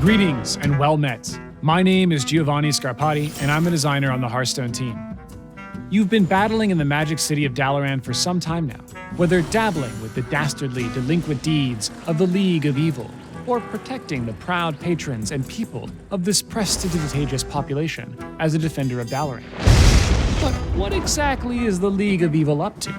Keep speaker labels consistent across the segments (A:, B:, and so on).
A: Greetings and well met. My name is Giovanni Scarpati, and I'm a designer on the Hearthstone team. You've been battling in the magic city of Dalaran for some time now, whether dabbling with the dastardly, delinquent deeds of the League of Evil, or protecting the proud patrons and people of this prestidigitatus population as a defender of Dalaran. But what exactly is the League of Evil up to?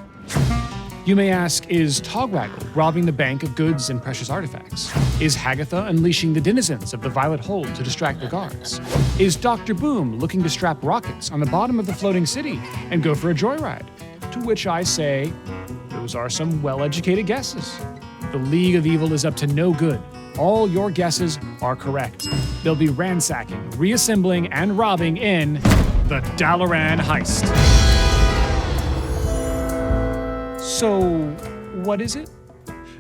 A: You may ask, is Togwaggle robbing the bank of goods and precious artifacts? Is Hagatha unleashing the denizens of the Violet Hold to distract the guards? Is Dr. Boom looking to strap rockets on the bottom of the floating city and go for a joyride? To which I say, those are some well-educated guesses. The League of Evil is up to no good. All your guesses are correct. They'll be ransacking, reassembling, and robbing in the Dalaran Heist. So, what is it?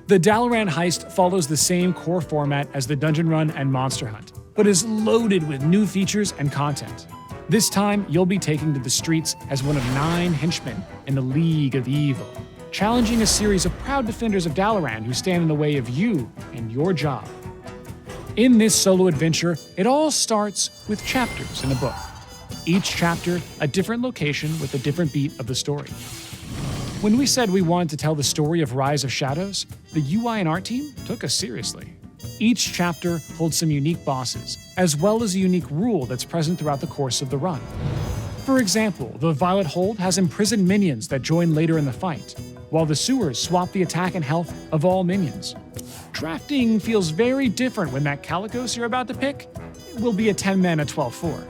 A: The Dalaran Heist follows the same core format as the Dungeon Run and Monster Hunt, but is loaded with new features and content. This time, you'll be taking to the streets as one of 9 henchmen in the League of Evil, challenging a series of proud defenders of Dalaran who stand in the way of you and your job. In this solo adventure, it all starts with chapters in a book. Each chapter, a different location with a different beat of the story. When we said we wanted to tell the story of Rise of Shadows, the UI and art team took us seriously. Each chapter holds some unique bosses, as well as a unique rule that's present throughout the course of the run. For example, the Violet Hold has imprisoned minions that join later in the fight, while the sewers swap the attack and health of all minions. Drafting feels very different when that Calicos you're about to pick will be a 10-mana 12/4.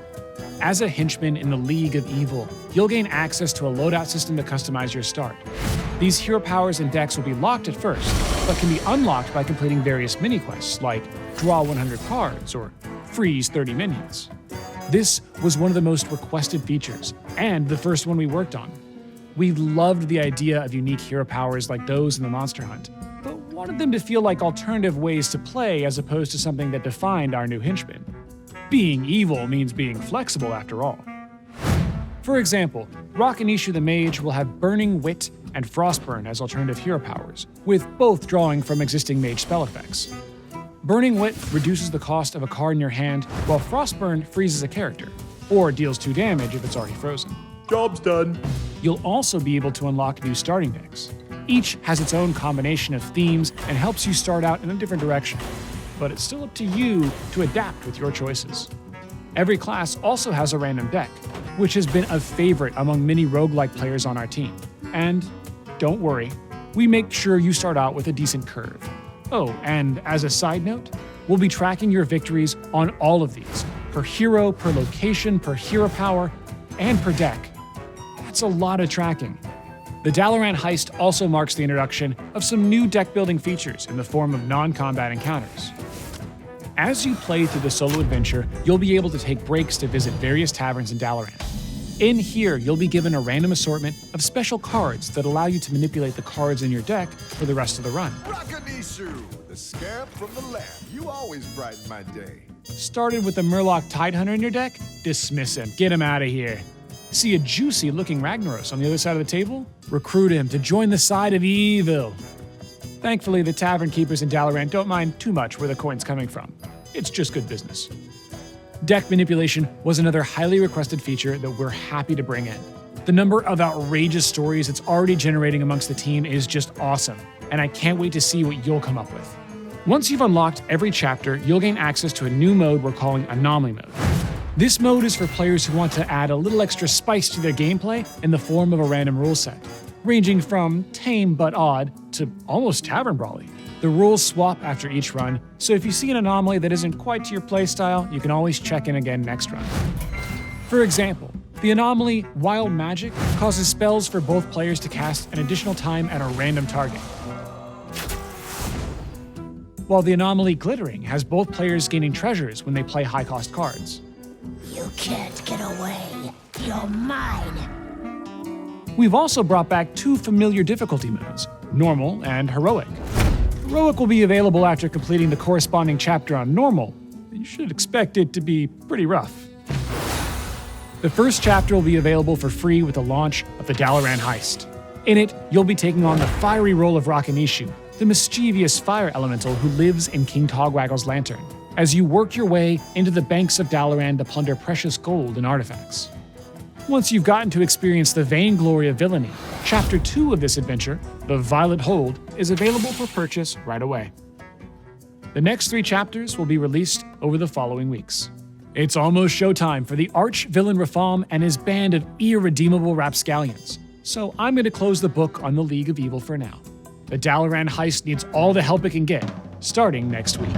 A: As a henchman in the League of Evil, you'll gain access to a loadout system to customize your start. These hero powers and decks will be locked at first, but can be unlocked by completing various mini-quests like draw 100 cards or freeze 30 minions. This was one of the most requested features, and the first one we worked on. We loved the idea of unique hero powers like those in the Monster Hunt, but wanted them to feel like alternative ways to play as opposed to something that defined our new henchmen. Being evil means being flexible after all. For example, Rakanishu the Mage will have Burning Wit and Frostburn as alternative hero powers, with both drawing from existing mage spell effects. Burning Wit reduces the cost of a card in your hand, while Frostburn freezes a character, or deals 2 damage if it's already frozen.
B: Job's done.
A: You'll also be able to unlock new starting decks. Each has its own combination of themes and helps you start out in a different direction, but it's still up to you to adapt with your choices. Every class also has a random deck, which has been a favorite among many roguelike players on our team. And don't worry, we make sure you start out with a decent curve. Oh, and as a side note, we'll be tracking your victories on all of these, per hero, per location, per hero power, and per deck. That's a lot of tracking. The Dalaran Heist also marks the introduction of some new deck-building features in the form of non-combat encounters. As you play through the solo adventure, you'll be able to take breaks to visit various taverns in Dalaran. In here, you'll be given a random assortment of special cards that allow you to manipulate the cards in your deck for the rest of the run.
B: Rakanishu, the scamp from the lab. You always brighten my day.
A: Started with the Murloc Tidehunter in your deck? Dismiss him. Get him out of here. See a juicy-looking Ragnaros on the other side of the table? Recruit him to join the side of evil. Thankfully, the tavern keepers in Dalaran don't mind too much where the coin's coming from. It's just good business. Deck manipulation was another highly requested feature that we're happy to bring in. The number of outrageous stories it's already generating amongst the team is just awesome, and I can't wait to see what you'll come up with. Once you've unlocked every chapter, you'll gain access to a new mode we're calling Anomaly Mode. This mode is for players who want to add a little extra spice to their gameplay in the form of a random rule set, ranging from tame but odd to almost tavern brawly. The rules swap after each run, so if you see an anomaly that isn't quite to your playstyle, you can always check in again next run. For example, the anomaly Wild Magic causes spells for both players to cast an additional time at a random target, while the anomaly Glittering has both players gaining treasures when they play high-cost cards.
C: You can't get away. You're mine.
A: We've also brought back 2 familiar difficulty modes, Normal and Heroic. Heroic will be available after completing the corresponding chapter on Normal. You should expect it to be pretty rough. The first chapter will be available for free with the launch of the Dalaran Heist. In it, you'll be taking on the fiery role of Rakanishu, the mischievous fire elemental who lives in King Togwaggle's lantern, as you work your way into the banks of Dalaran to plunder precious gold and artifacts. Once you've gotten to experience the vainglory of villainy, Chapter 2 of this adventure, The Violet Hold, is available for purchase right away. The next 3 chapters will be released over the following weeks. It's almost showtime for the arch-villain Rafam and his band of irredeemable rapscallions, so I'm going to close the book on the League of Evil for now. The Dalaran Heist needs all the help it can get, starting next week.